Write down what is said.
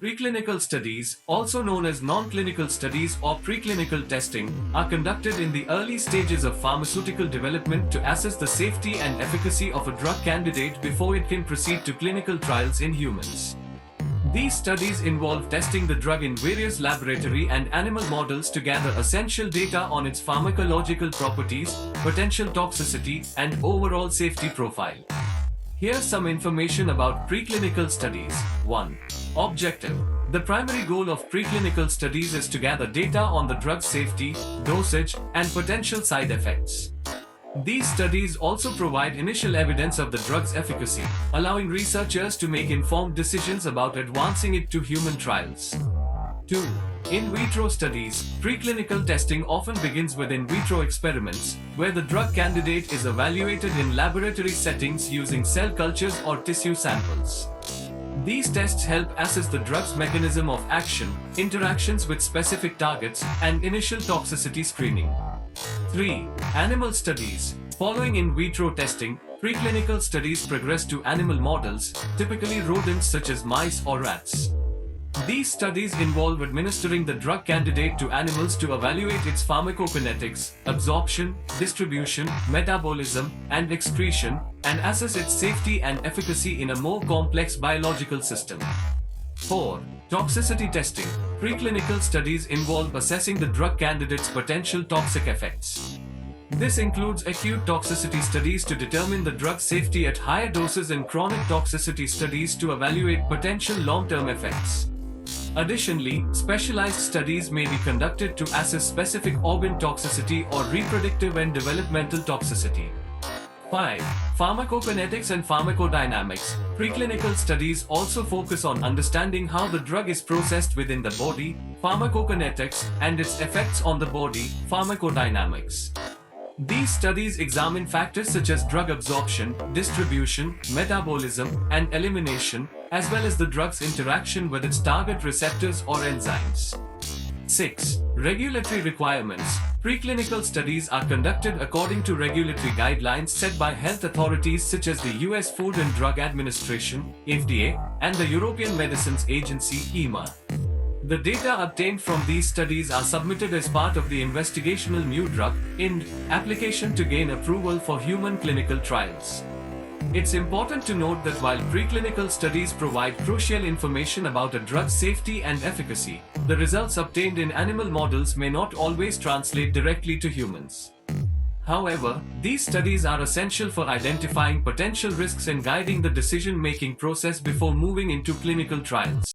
Preclinical studies, also known as non-clinical studies or preclinical testing, are conducted in the early stages of pharmaceutical development to assess the safety and efficacy of a drug candidate before it can proceed to clinical trials in humans. These studies involve testing the drug in various laboratory and animal models to gather essential data on its pharmacological properties, potential toxicity, and overall safety profile. Here's some information about preclinical studies. 1. Objective. The primary goal of preclinical studies is to gather data on the drug's safety, dosage, and potential side effects. These studies also provide initial evidence of the drug's efficacy, allowing researchers to make informed decisions about advancing it to human trials. 2. In vitro studies. Preclinical testing often begins with in vitro experiments, where the drug candidate is evaluated in laboratory settings using cell cultures or tissue samples. These tests help assess the drug's mechanism of action, interactions with specific targets, and initial toxicity screening. 3. Animal studies. Following in vitro testing, preclinical studies progress to animal models, typically rodents such as mice or rats. These studies involve administering the drug candidate to animals to evaluate its pharmacokinetics, absorption, distribution, metabolism, and excretion, and assess its safety and efficacy in a more complex biological system. 4. Toxicity testing. Preclinical studies involve assessing the drug candidate's potential toxic effects. This includes acute toxicity studies to determine the drug's safety at higher doses and chronic toxicity studies to evaluate potential long-term effects. Additionally, specialized studies may be conducted to assess specific organ toxicity or reproductive and developmental toxicity. 5. Pharmacokinetics and pharmacodynamics. Preclinical studies also focus on understanding how the drug is processed within the body, pharmacokinetics, and its effects on the body, pharmacodynamics. These studies examine factors such as drug absorption, distribution, metabolism, and elimination, as well as the drug's interaction with its target receptors or enzymes. 6. Regulatory requirements. Preclinical studies are conducted according to regulatory guidelines set by health authorities such as the US Food and Drug Administration (FDA) and the European Medicines Agency (EMA). The data obtained from these studies are submitted as part of the Investigational New Drug (IND) application to gain approval for human clinical trials. It's important to note that while preclinical studies provide crucial information about a drug's safety and efficacy, the results obtained in animal models may not always translate directly to humans. However, these studies are essential for identifying potential risks and guiding the decision-making process before moving into clinical trials.